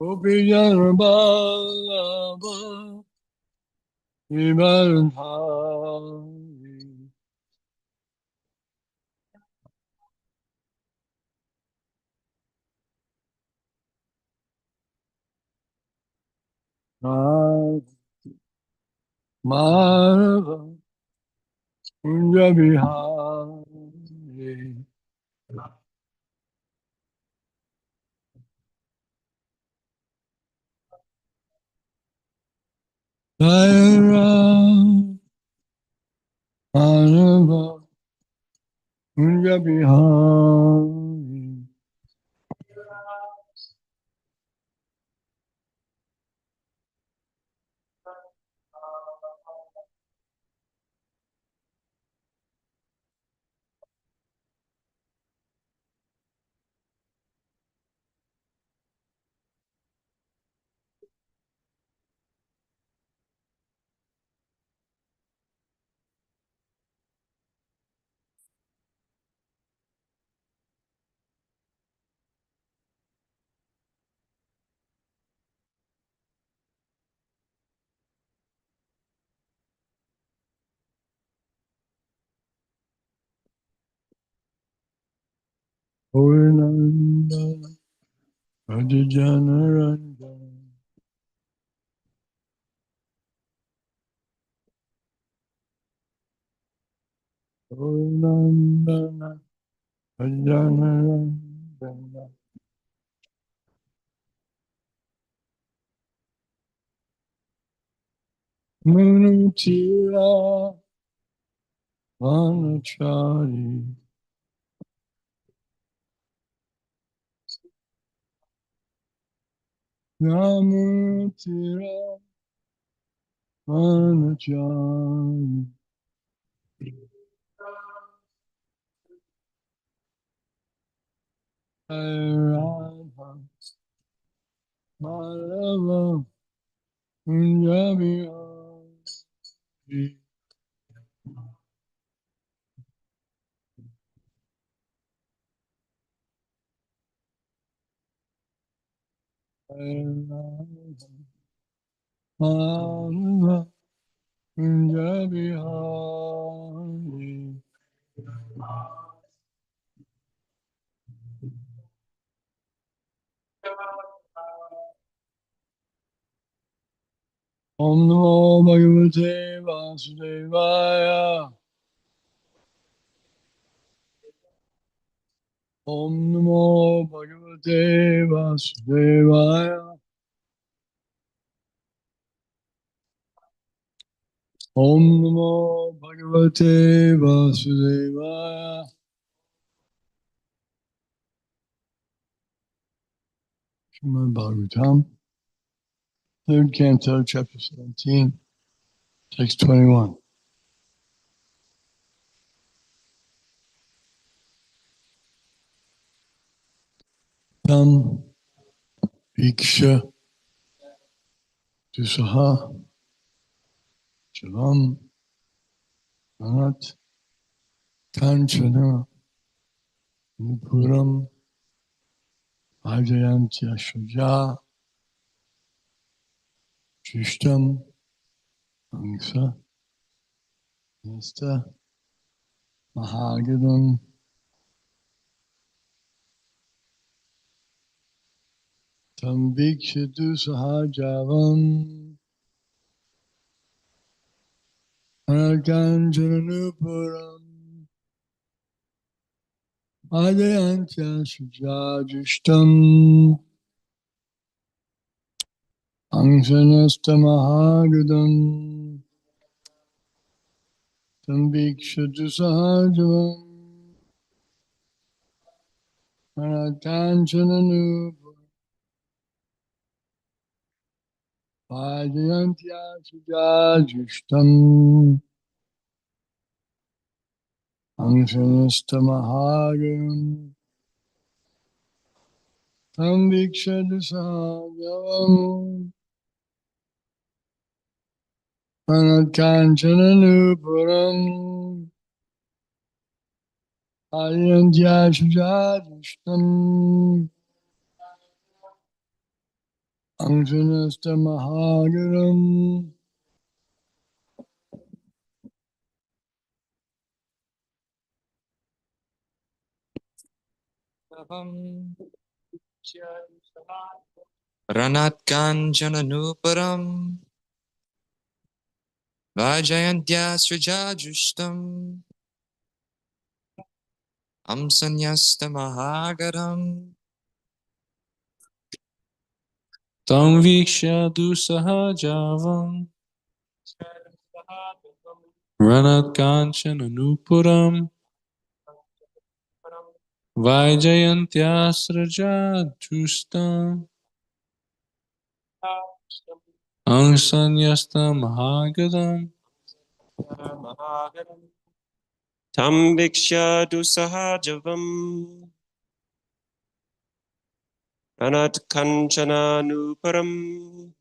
Gopijanabalaba Vivaranthari Madhava Kunjabihari Jaya Madhava Kunjabihari Purnanda Rajajanaranjana Purnanda Rajajanaranjana Munitira Vanachari Namunitira Vanachari Radha Madhava Kunjabihari Radha Madhava Kunjabihari Om Namo Bhagavate Vasudevaya Om Namo Bhagavate Vasudevaya Om Namo Bhagavate Vasudevaya Srimad Bhagavatam, 3rd Canto, Chapter 17, Text 21. Tam Viksha Dusaha Javam Anat Kanchana Nupuram Ajayantya Shuja Trishtam Angsa Nista Mahagadam Tam Vikshatu Sahajavam Anakanjananupuram Adayantya Sujajishtam Angsanasta Mahagadam Tam Vikshatu Sahajavam Anakanjananupuram Adayantya Sujajishtam Angsanasta Mahagadam Tam Vikshatu Sahajavam Anakanchananupuram Adyantyashujadishtam Anjanasta Mahagaram. Ranat Kanchananuparam Vajayantya Srijajustam Amsanyasta Mahagaram Tam Viksha Dusahajavam Ranat Kanchana Nupuram Vaijayantyasraja Angsanyasta Mahagadam Tam Vikshadu Sahajavam Ranat Kanchana Nuparam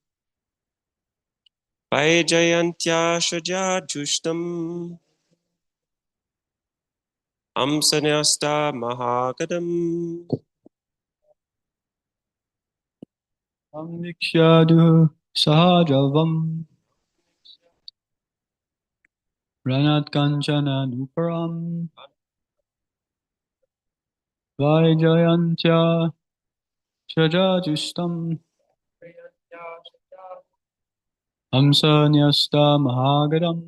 Vaijayantya Shajajustam Amsanyasta Mahagadam Samvikshadu sahajavam Ranat Kanchana Nuparam Vaijayantya Shajajustam Hamsanyasta Mahagadam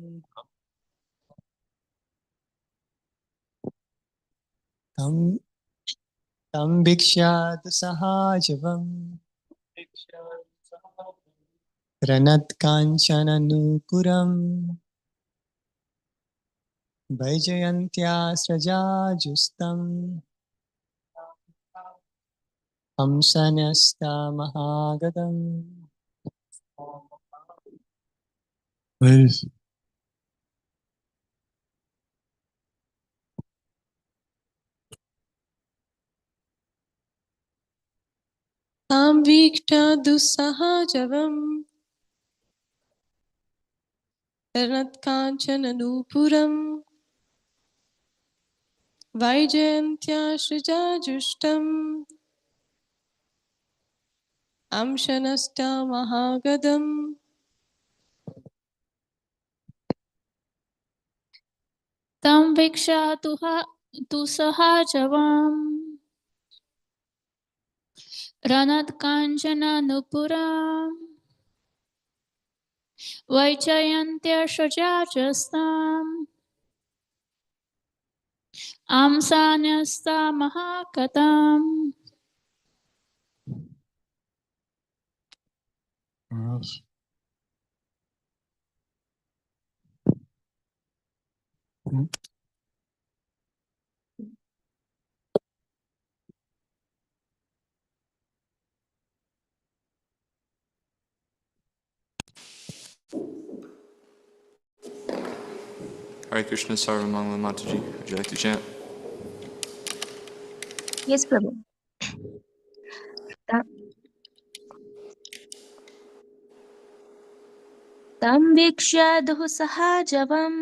Tam Bhikshat Sahajavam Pranat Kanchana Nupuram Vaijayantya Srajajustam Hamsanyasta Mahagadam. Please. Tam Vikta Dusahajavam Ranat Kanchana Nupuram Vaijayantya Srijajustam Amshanasta Mahagadam Tam Viksha Tusahajavam Ranat Kanchana Nupuram Vaijayantya Shajajastam Amsanyasta Mahakatam. Hare Krishna Sarvamangala Mataji. Would you like to chant? Yes, Prabhu. Tam vikshadhu sahajavam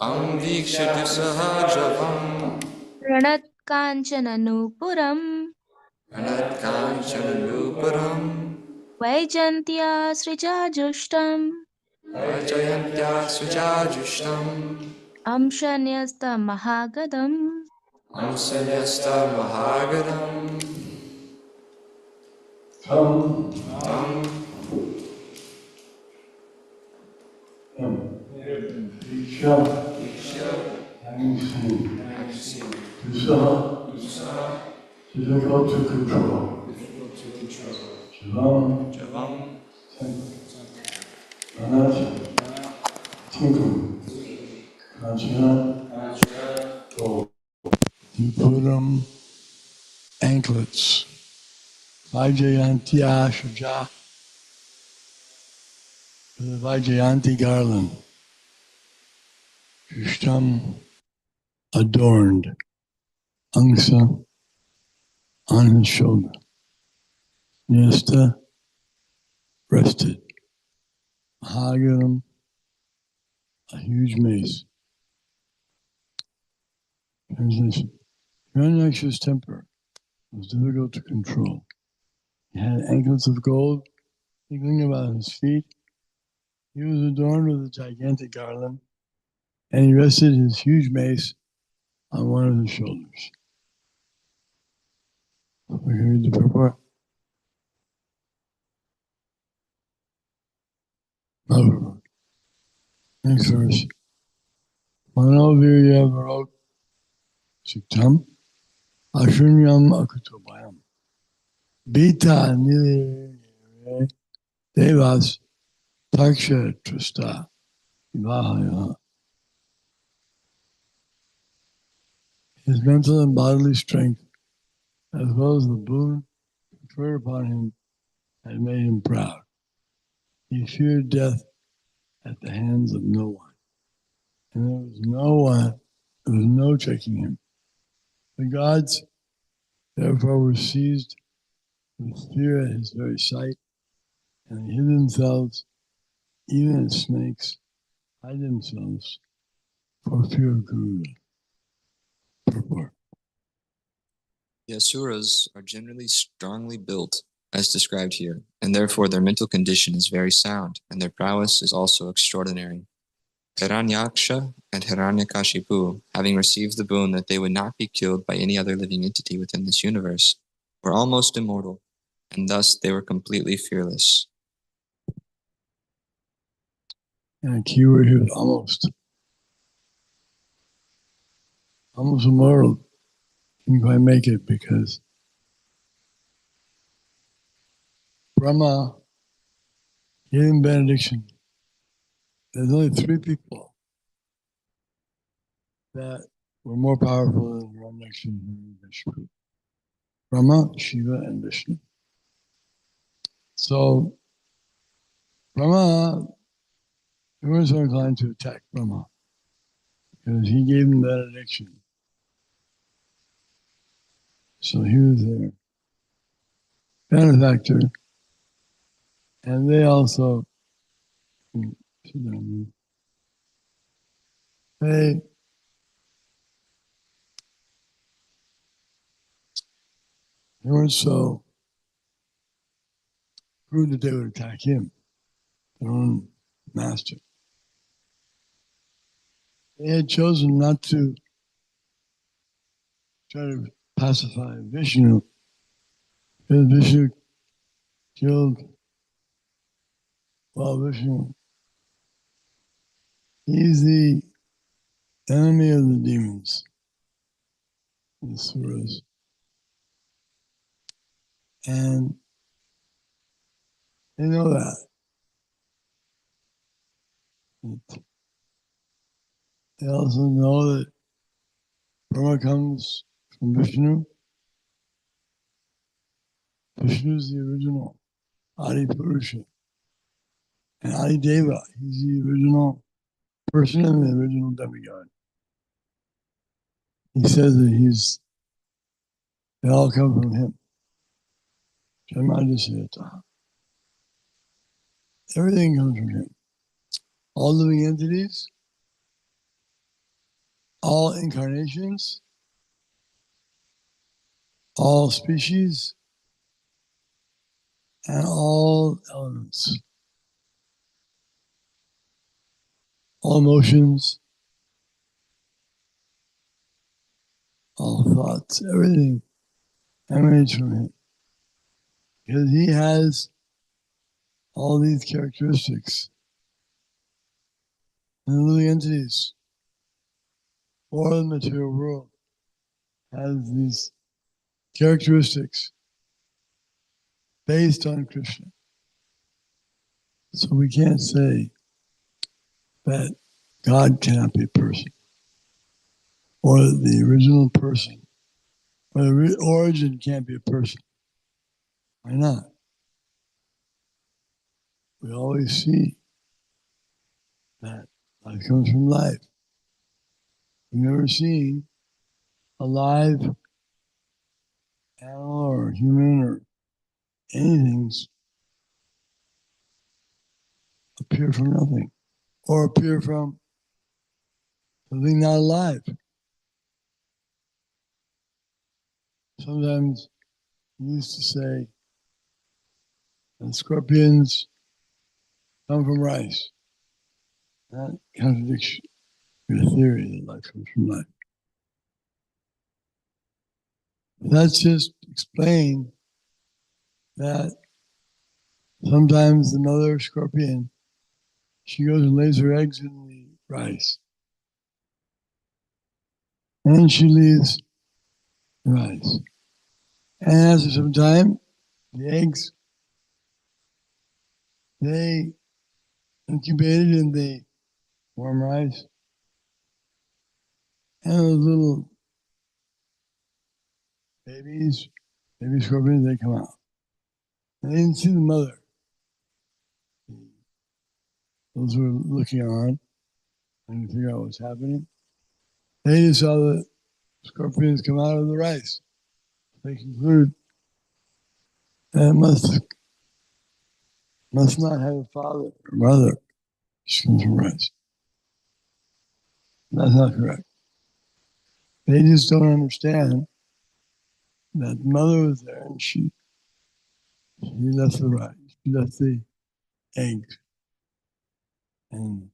Tam Vikshatu Sahajavam Pranat Kanchana Nupuram Ranat Kanchananuparam Vaijantya Srijajustam Vajayantya Srijajustam Amshanyasta Mahagadam Amsanyasta Mahagadam Difficult to control. Javam Anat, tinkle. Kanchana, gold. You put them anklets. Vajayantya Shaja. The Vajjayanti garland, Krishtam adorned, Angsa on his shoulder, Nyasta rested, Mahagaram, a huge mace. Translation: Hiranyaksha's temper was difficult to control. He had anklets of gold twinkling about his feet. He was adorned with a gigantic garland, and he rested his huge mace on one of his shoulders. We can read the purport. Next verse. Manovirya varok siktam ashunyam akutobayam bita nilire devas taksha trusta vivahaya. His mental and bodily strength, as well as the boon conferred upon him, had made him proud. He feared death at the hands of no one, and there was no checking him. The gods, therefore, were seized with fear at his very sight, and they hid themselves, even as snakes hide themselves for fear of Garuda. Purport. The Asuras are generally strongly built, as described here, and therefore their mental condition is very sound, and their prowess is also extraordinary. Hiranyaksha and Hiranyakashipu, having received the boon that they would not be killed by any other living entity within this universe, were almost immortal, and thus they were completely fearless. And a key word here is almost. Almost immortal. Didn't quite make it because Brahma gave him benediction. There's only 3 people that were more powerful than Hiranyakashipu and Vishnu. Brahma, Shiva, and Vishnu. So Brahma, they weren't so inclined to attack Brahma because he gave him benediction. So he was their benefactor, and they also they weren't so rude that they would attack him, their own master. They had chosen not to try to pacify Vishnu, because Vishnu killed, Vishnu, he's the enemy of the demons, the Suras. And they know that. They also know that Brahma comes from Vishnu. Vishnu is the original Adi Purusha. And Adi Deva, he's the original person and the original demigod. He says that they all come from him. Everything comes from him. All living entities, all incarnations, all species, and all elements, all emotions, all thoughts, everything emanates from him. Because he has all these characteristics. And the living entities, or the material world, has these characteristics based on Krishna. So we can't say that God cannot be a person, or the original person, or the origin can't be a person. Why not? We always see that life comes from life. We've never seen a live animal or human or anything appear from nothing, or appear from something not alive. Sometimes we used to say and scorpions come from rice. That contradicts your theory that life comes from life. That's just explain that sometimes the mother scorpion, she goes and lays her eggs in the rice. And then she leaves the rice. And after some time, the eggs, they incubated in the warm rice. And those little baby scorpions, they come out. And they didn't see the mother. Those who were looking on, trying to figure out what's happening. They just saw the scorpions come out of the rice. They conclude that it must not have a father or mother. She comes from rice. That's not correct. They just don't understand that the mother was there and she left the rice. She left the eggs. And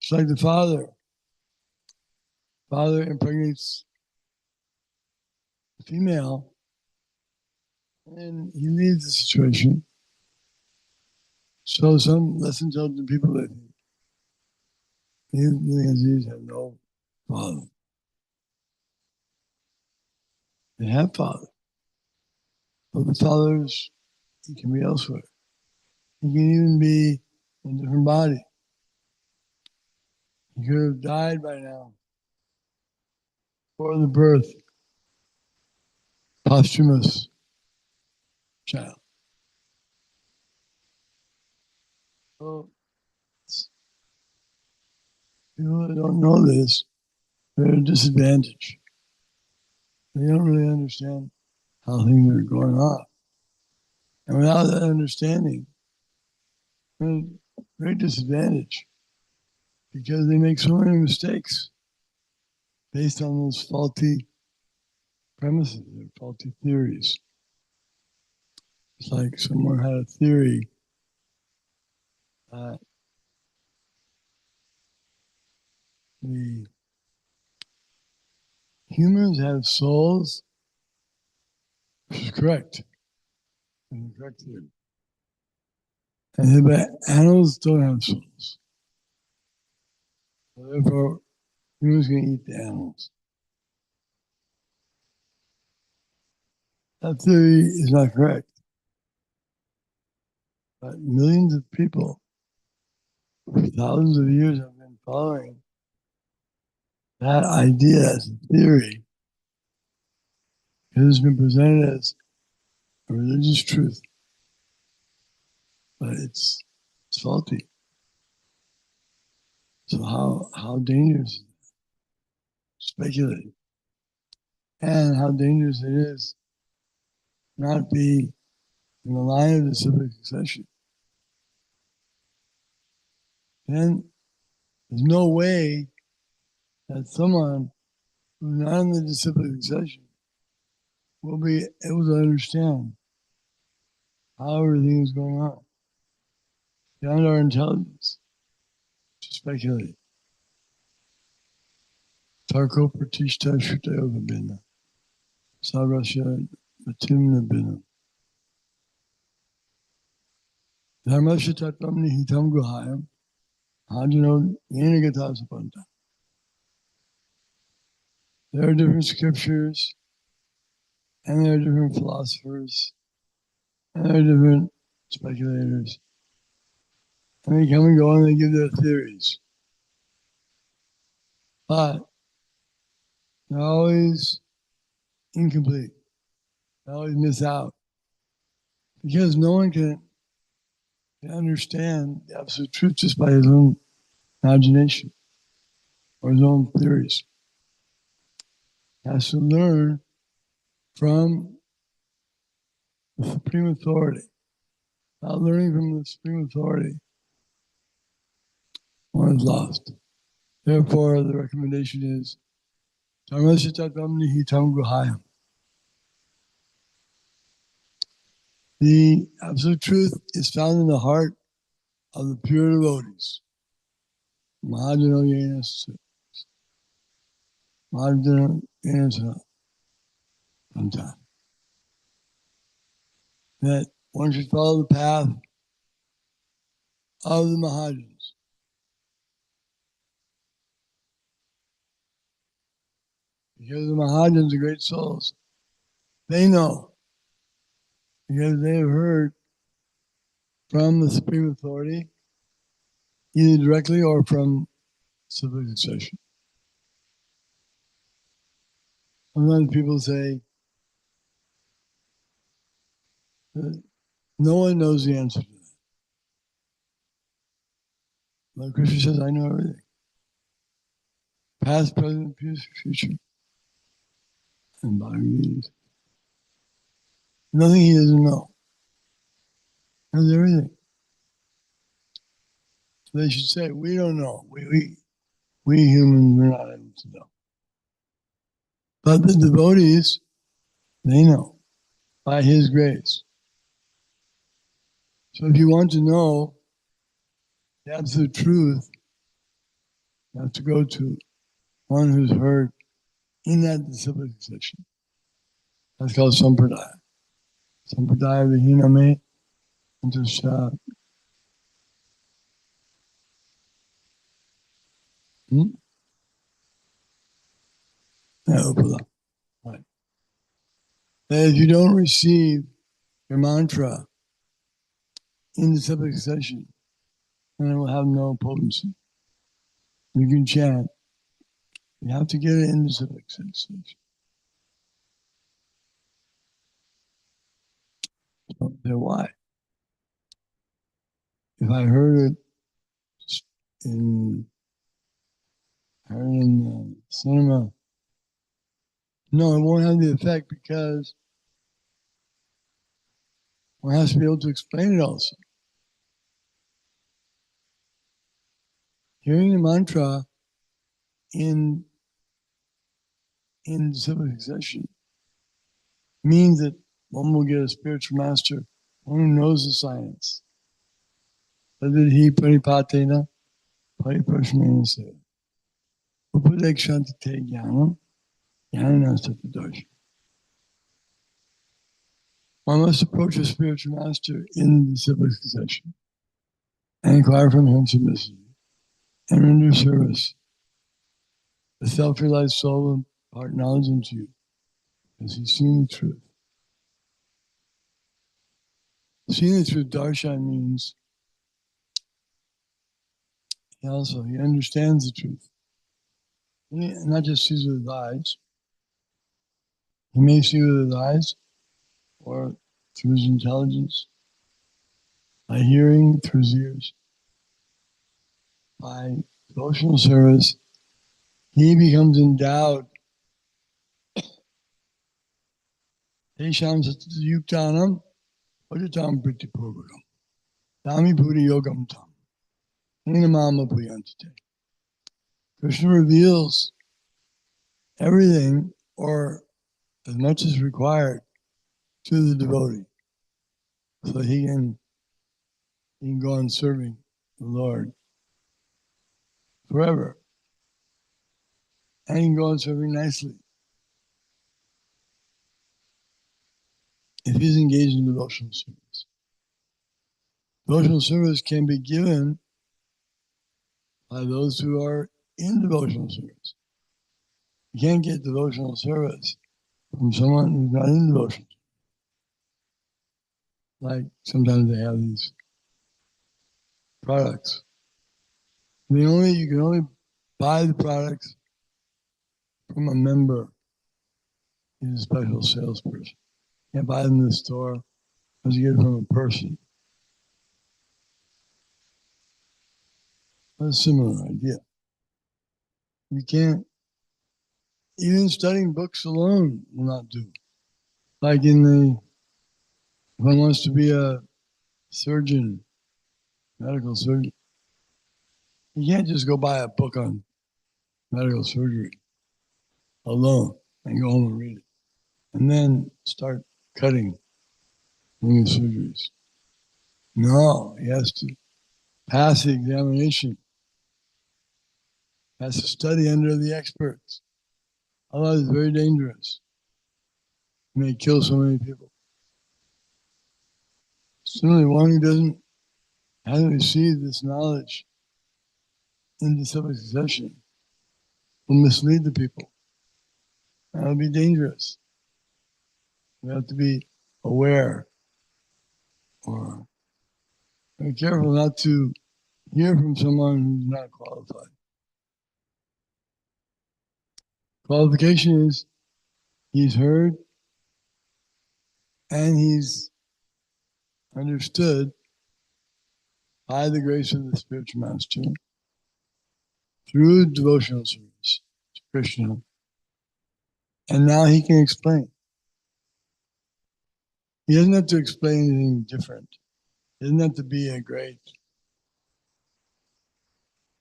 it's like the father. Father impregnates the female and he leaves the situation. So some less intelligent people, they think these have no father. They have father. But the fathers, he can be elsewhere. He can even be in a different body. He could have died by now. Before the birth, posthumous child. So, people that don't know this, they're at a disadvantage. They don't really understand how things are going on. And without that understanding, they're at a great disadvantage because they make so many mistakes based on those faulty premises, or faulty theories. It's like someone had a theory that the humans have souls, which is correct. And the correct theory. And the animals don't have souls. So therefore, humans can eat the animals. That theory is not correct. But millions of people for thousands of years have been following that idea as a theory because it's been presented as a religious truth. But it's faulty. So how dangerous is it? Speculate. And how dangerous it is not be in the line of disciplic succession. Then there's no way that someone who's not in the disciplic succession will be able to understand how everything is going on. Beyond our intelligence to speculate. Tarko pratishta shrutayoga bina. Sarasya matimna bina. Dharmasya tattvam nihitam guhayam. Hajano yenagata sapanta. There are different scriptures, and there are different philosophers, and there are different speculators. And they come and go and they give their theories. But they're always incomplete. They always miss out. Because no one can understand the absolute truth just by his own imagination or his own theories. He has to learn from the supreme authority. Without learning from the supreme authority, one is lost. Therefore, the recommendation is Dharmasya tattvam nihitam guhayam. The absolute truth is found in the heart of the pure devotees. Mahajano Yena Mahajano Yena Santa. That one should follow the path of the Mahajans. Because the Mahajans are great souls. They know. Because they have heard from the Supreme Authority, either directly or from civil succession. Sometimes people say that no one knows the answer to that. But Krishna says, I know everything. Past, present, future. And Bhagavad. Nothing he doesn't know. He knows everything. So they should say, we don't know. We humans, we're not able to know. But the devotees, they know by his grace. So if you want to know the absolute truth, you have to go to one who's heard in that disciplic succession. That's called Sampradaya. Sampradaya Vihiname Antusha. Right. That if you don't receive your mantra in the disciplic succession, then it will have no potency. You can chant. You have to get it in the disciplic succession. So, why? If I heard it in the cinema, no, it won't have the effect because one has to be able to explain it also. Hearing the mantra in disciplic succession means that one will get a spiritual master, one who knows the science. Tadvidhi paripatena pariprashanena seva. Upadekshanti te jnanam jnanena sattvadarshana. One must approach a spiritual master in the disciplic succession and inquire from him submissively and render service. The self-realized soul will impart knowledge into you as he's seen the truth. Seeing the truth, darshan means he understands the truth. He not just sees with his eyes. He may see with his eyes or through his intelligence, by hearing through his ears, by devotional service. He becomes endowed. Tesham satyuktanam vajatam pritipurvakam dami puri yogam tam enamama puyantite. Krishna reveals everything, or as much as required, to the devotee, so he can go on serving the Lord forever. And he can go on serving nicely. If he's engaged in devotional service. Devotional service can be given by those who are in devotional service. You can't get devotional service from someone who's not in devotional service. Like sometimes they have these products. You can only buy the products from a member. He's a special salesperson. You can't buy them in the store because you get it from a person. That's a similar idea. You can't, even studying books alone will not do. Like if one wants to be a surgeon, medical surgeon, you can't just go buy a book on medical surgery alone and go home and read it. And then start cutting doing his surgeries. No, he has to pass the examination. He has to study under the experts. Otherwise, it's very dangerous. It may kill so many people. Similarly, one who hasn't received this knowledge in disciplic succession will mislead the people. That will be dangerous. We have to be aware or be careful not to hear from someone who's not qualified. Qualification is he's heard and he's understood by the grace of the spiritual master through devotional service to Krishna. And now he can explain. He doesn't have to explain anything different. He doesn't have to be a great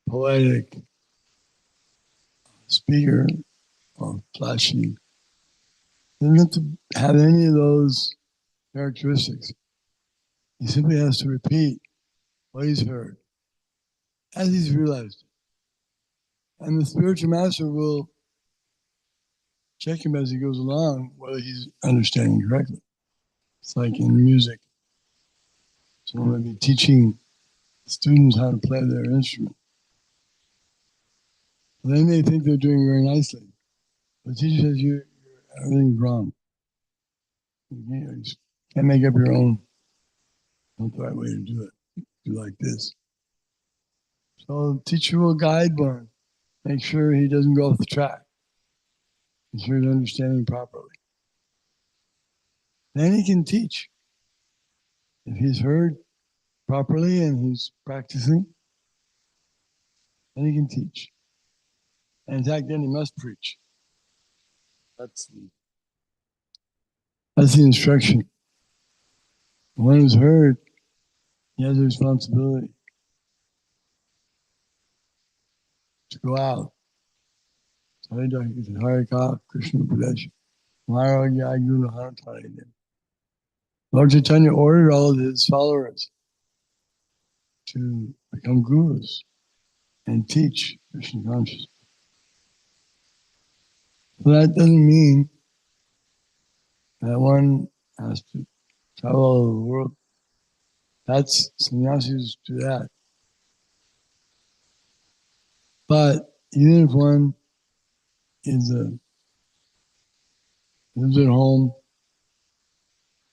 poetic speaker or flashy. He doesn't have to have any of those characteristics. He simply has to repeat what he's heard as he's realized it. And the spiritual master will check him as he goes along whether he's understanding correctly. It's like in music. Someone may be teaching students how to play their instrument. They may think they're doing very nicely. The teacher says everything's wrong. You can't make up your own. Not the right way to do it. Do like this. So the teacher will guide one, make sure he doesn't go off the track. Make sure he's understanding properly. Then he can teach. If he's heard properly and he's practicing, then he can teach. And in fact, then he must preach. That's the instruction. The one who's heard, he has a responsibility to go out. HareKrishnaKC. Lord Chaitanya ordered all of his followers to become gurus and teach Krishna consciousness. So that doesn't mean that one has to travel all over the world. That's sannyasis do that. But even if one lives at home,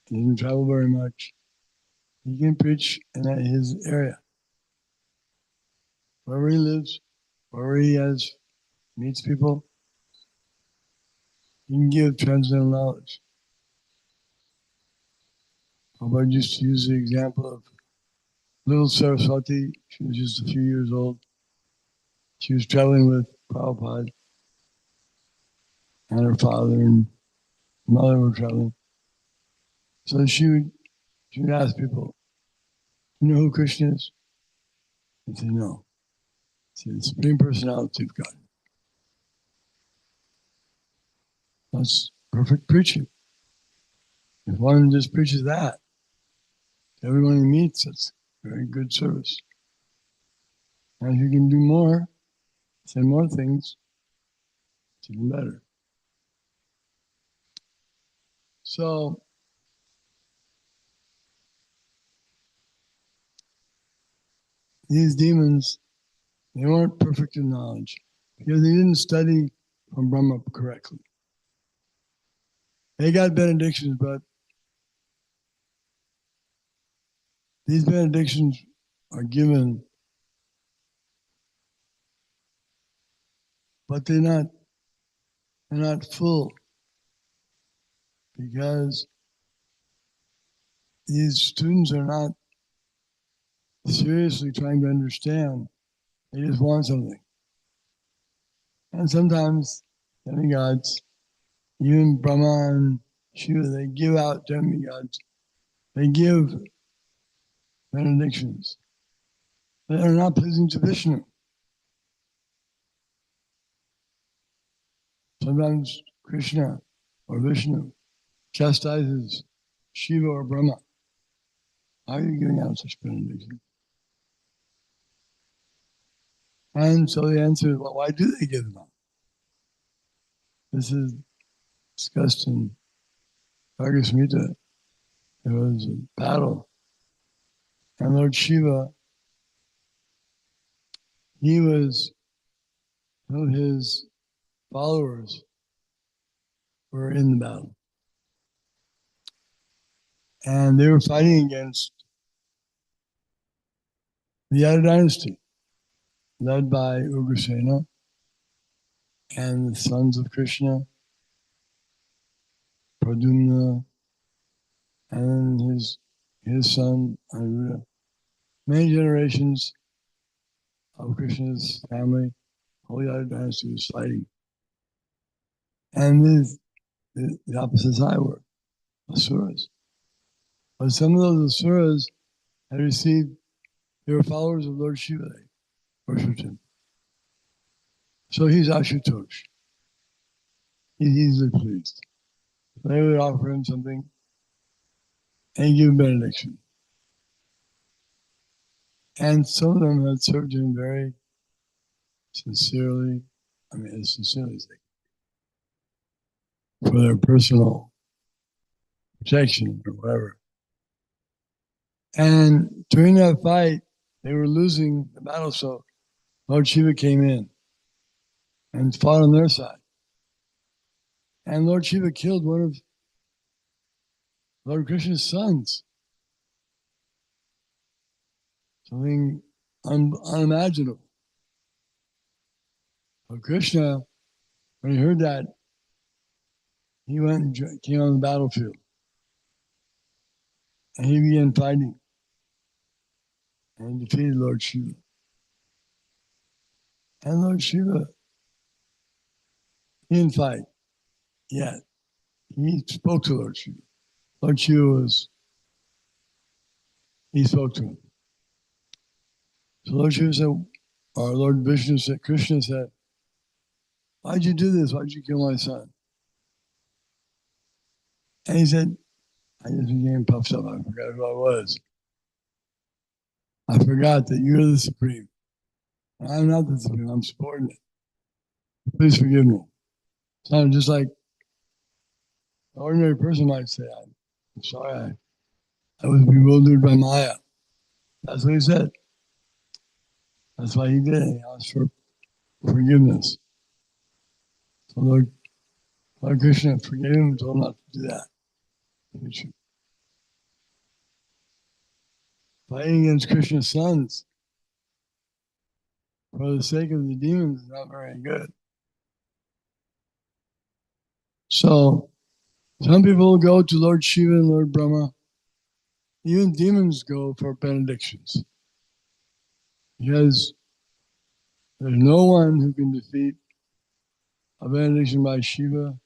he doesn't travel very much, he can preach in his area. Wherever he lives, wherever he meets people, he can give transcendental knowledge. Prabhupada used to use the example of little Saraswati. She was just a few years old. She was traveling with Prabhupada, and her father and mother were traveling. So she would ask people, "You know who Krishna is?" They say, "No." She said, "The Supreme Personality of God." That's perfect preaching. If one just preaches that to everyone he meets, that's very good service. And if you can do more, say more things, it's even better. So these demons, they weren't perfect in knowledge because they didn't study from Brahma correctly. They got benedictions, but these benedictions are given, but they're not full, because these students are not seriously trying to understand. They just want something. And sometimes demigods, even Brahma and Shiva, they give out demigods. They give benedictions that are not pleasing to Vishnu. Sometimes Krishna or Vishnu chastises Shiva or Brahma How are you giving out such benediction? And so the answer is, well, why do they give them out? This is discussed in Bhagavad Gita. There was a battle, and Lord Shiva, some of his followers were in the battle. And they were fighting against the Yadu dynasty, led by Ugrasena and the sons of Krishna, Pradyumna, and his son Aniruddha. Many generations of Krishna's family, whole Yadu dynasty was fighting. And the opposite side were asuras. But some of those asuras had received, they were followers of Lord Shiva, they worshipped him. So he's Ashutosh. He's easily pleased. They would offer him something and give him benediction. And some of them had served him very sincerely, as sincerely as they could, for their personal protection or whatever. And during that fight, they were losing the battle, so Lord Shiva came in and fought on their side. And Lord Shiva killed one of Lord Krishna's sons. Something unimaginable. But Krishna, when he heard that, he went and came on the battlefield. And he began fighting. And defeated Lord Shiva. And Lord Shiva, he didn't fight yet. He spoke to Lord Shiva. Lord Shiva he spoke to him. So Lord Shiva said, or Lord Vishnu said, Krishna said, why'd you do this? Why'd you kill my son? And he said, I just became puffed up. I forgot who I was. I forgot that you're the Supreme. I'm not the Supreme. I'm subordinate. Please forgive me. Sounded just like an ordinary person might say, I'm sorry, I was bewildered by Maya. That's what he said. That's why he did. He asked for forgiveness. So Lord Krishna forgave him and told him not to do that. Fighting against Krishna's sons for the sake of the demons is not very good. So some people go to Lord Shiva and Lord Brahma. Even demons go for benedictions. Because there's no one who can defeat a benediction by Shiva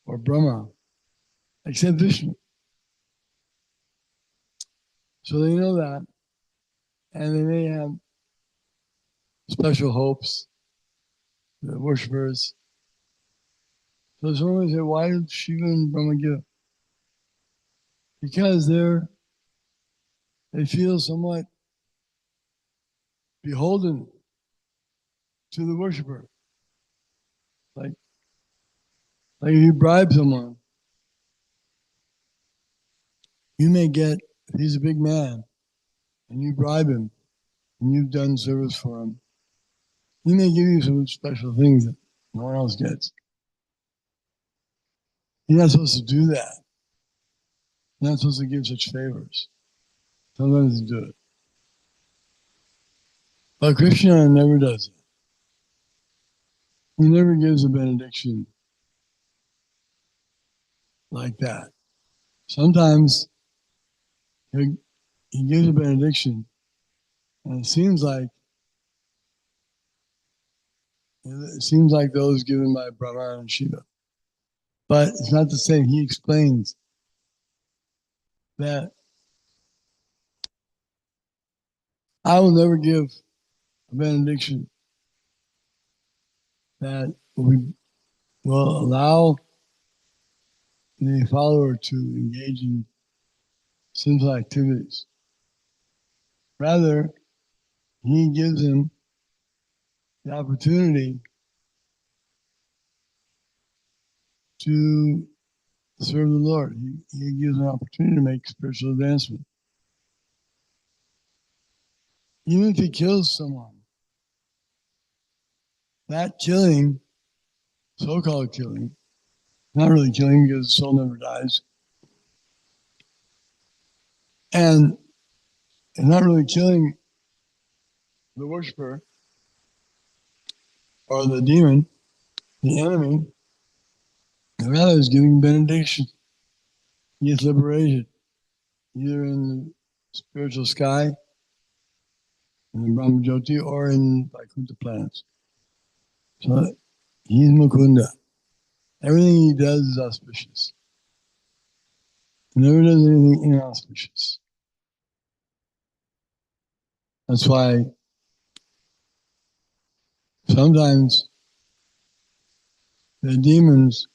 or Brahma except Vishnu. So they know that, and they may have special hopes, the worshippers. So someone say, why did Shiva and Brahma give? Because they feel somewhat beholden to the worshipper. Like if you bribe someone, you may get, if he's a big man, and you bribe him, and you've done service for him, he may give you some special things that no one else gets. You're not supposed to do that. You're not supposed to give such favors. Sometimes you do it. But Krishna never does it. He never gives a benediction like that. Sometimes he gives a benediction, and it seems like those given by Brahma and Shiva. But it's not the same. He explains that I will never give a benediction that will allow the follower to engage in sinful activities. Rather, he gives him the opportunity to serve the Lord. He gives an opportunity to make spiritual advancement. Even if he kills someone, that killing, so-called killing, not really killing because the soul never dies, and it's not really killing the worshiper or the demon, the enemy, rather is giving benediction. He gets liberation, either in the spiritual sky, in the Brahmajyoti, or in Vaikuntha planets. So he's Mukunda. Everything he does is auspicious. He never does anything inauspicious. That's why sometimes the demons,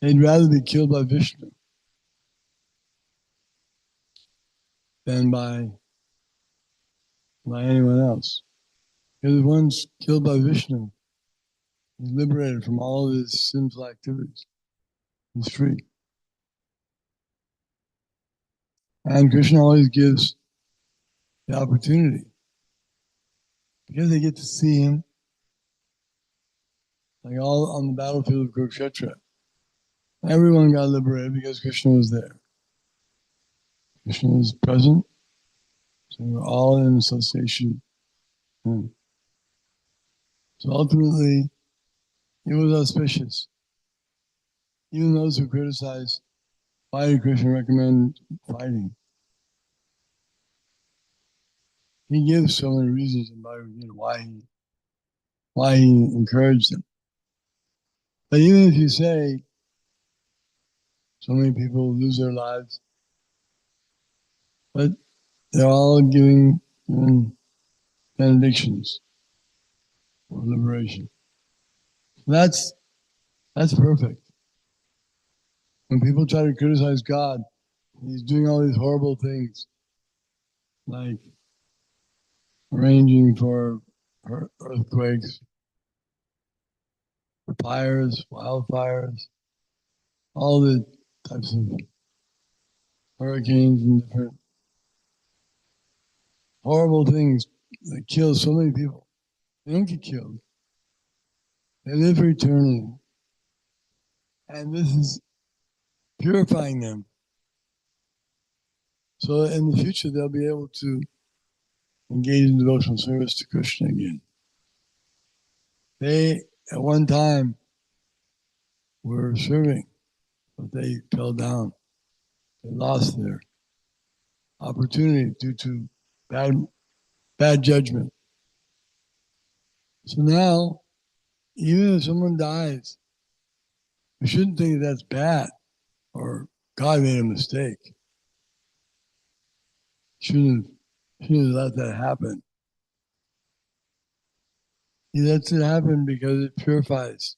they'd rather be killed by Vishnu than by anyone else. Because if one's killed by Vishnu, he's liberated from all of his sinful activities. He's free. And Krishna always gives the opportunity. Because they get to see him, like all on the battlefield of Kurukshetra. Everyone got liberated because Krishna was there. Krishna was present, so we were all in association. So ultimately, it was auspicious. Even those who criticize, why did Krishna recommend fighting? He gives so many reasons in Bhagavad Gita why he encouraged them. But even if you say so many people lose their lives, but they're all giving benedictions for liberation. That's perfect. When people try to criticize God, he's doing all these horrible things, like arranging for earthquakes, fires, wildfires, all the types of hurricanes and different horrible things that kill so many people. They don't get killed. They live for eternity. And this is purifying them. So in the future, they'll be able to engage in devotional service to Krishna again. They, at one time, were serving, but they fell down. They lost their opportunity due to bad judgment. So now, even if someone dies, we shouldn't think that that's bad or God made a mistake. Shouldn't have let that happen. He lets it happen because it purifies.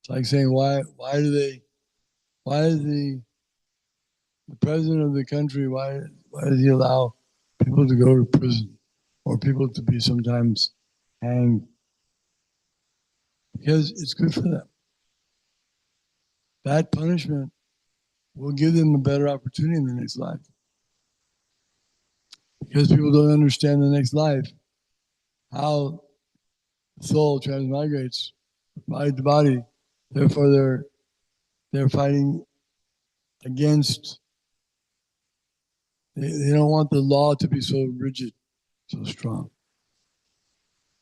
It's like saying, why is the president of the country, why does he allow people to go to prison or people to be sometimes hanged? Because it's good for them. That punishment will give them a better opportunity in the next life. Because people don't understand the next life, how the soul transmigrates body to body. Therefore, they're fighting against. They don't want the law to be so rigid, so strong.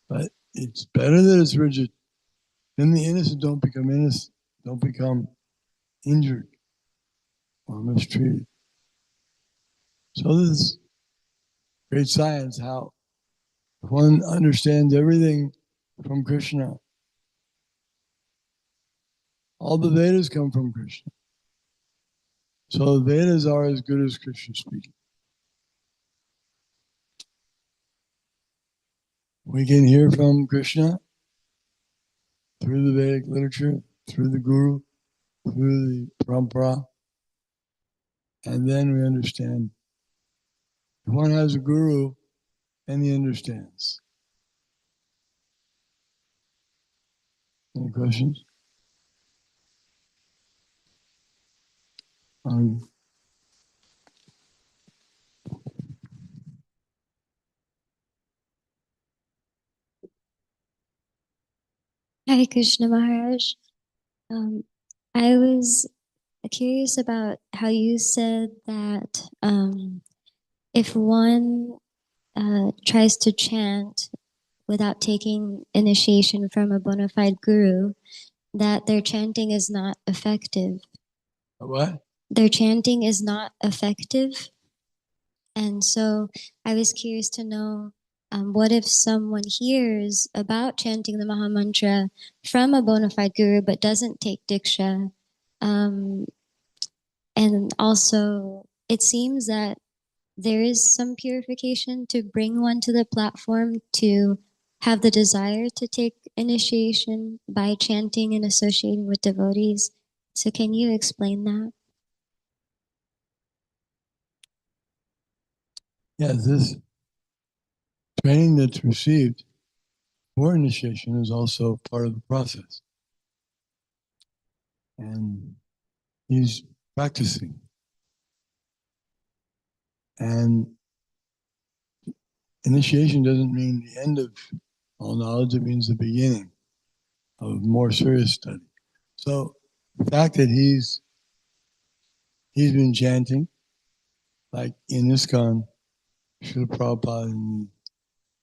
But it's better that it's rigid. Then the innocent don't become innocent, don't become injured or mistreated. So this is great science, how if one understands everything from Krishna. All the Vedas come from Krishna. So the Vedas are as good as Krishna speaking. We can hear from Krishna through the Vedic literature, through the Guru, through the Parampara. And then we understand. If one has a guru, then he understands. Any questions? Hare Krishna Maharaj. I was curious about how you said that if one tries to chant without taking initiation from a bona fide guru, that their chanting is not effective. What? Their chanting is not effective. And so I was curious to know, what if someone hears about chanting the Maha Mantra from a bona fide guru but doesn't take Diksha? And also, it seems that there is some purification to bring one to the platform to have the desire to take initiation by chanting and associating with devotees. So can you explain that? Yes, this training that's received for initiation is also part of the process. And he's practicing. And initiation doesn't mean the end of all knowledge, it means the beginning of more serious study. So the fact that he's been chanting, like in ISKCON, Srila Prabhupada and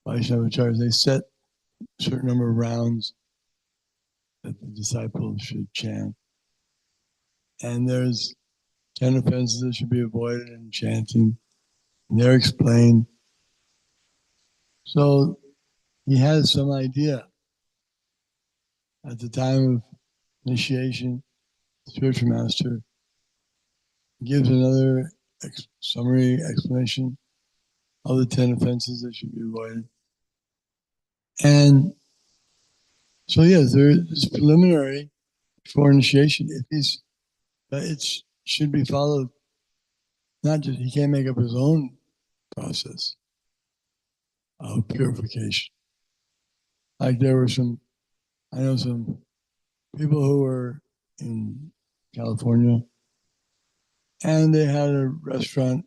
Vaishnavacharyas, they set a certain number of rounds that the disciples should chant. And there's 10 offenses that should be avoided in chanting. And they're explained. So he has some idea. At the time of initiation, the spiritual master gives another summary explanation of the 10 offenses that should be avoided. And so, yes, there is preliminary for initiation. It should be followed. Not just, he can't make up his own process of purification. Like there were I know some people who were in California, and they had a restaurant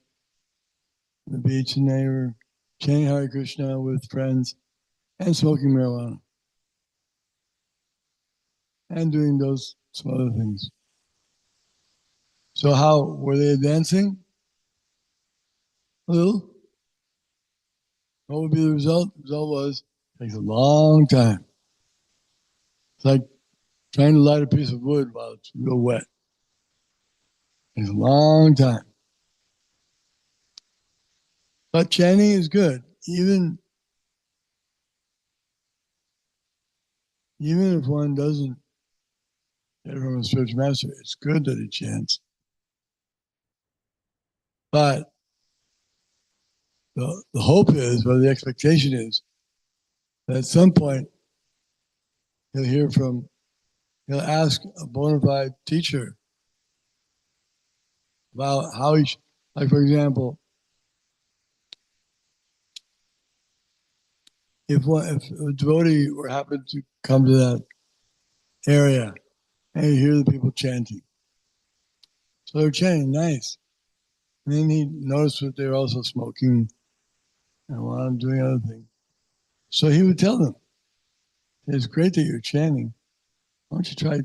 on the beach, and they were chanting Hare Krishna with friends and smoking marijuana and doing some other things. So how were they advancing? A little. What would be the result? The result was it takes a long time. It's like trying to light a piece of wood while it's real wet. It takes a long time. But chanting is good. Even if one doesn't get it from a spiritual master, it's good that he chants. But the hope is, or the expectation is, that at some point he'll ask a bona fide teacher about how like for example, if a devotee were happened to come to that area and you hear the people chanting. So they're chanting, nice. And then he noticed that they're also smoking and while I'm doing other things. So he would tell them, it's great that you're chanting. Why don't you try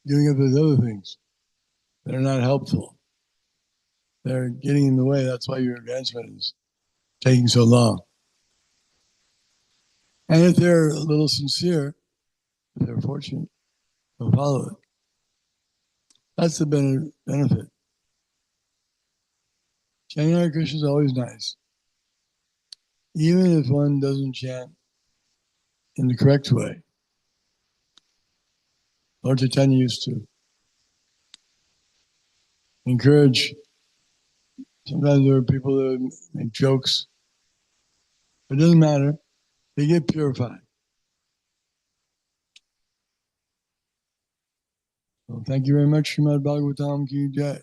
doing it with other things that are not helpful? They're getting in the way. That's why your advancement is taking so long. And if they're a little sincere, if they're fortunate, they'll follow it. That's the benefit. Chanting Hare Krishna is always nice. Even if one doesn't chant in the correct way. Lord Chaitanya used to encourage, sometimes there are people that would make jokes. It doesn't matter. They get purified. So thank you very much, Srimad Bhagavatam Ki Jai.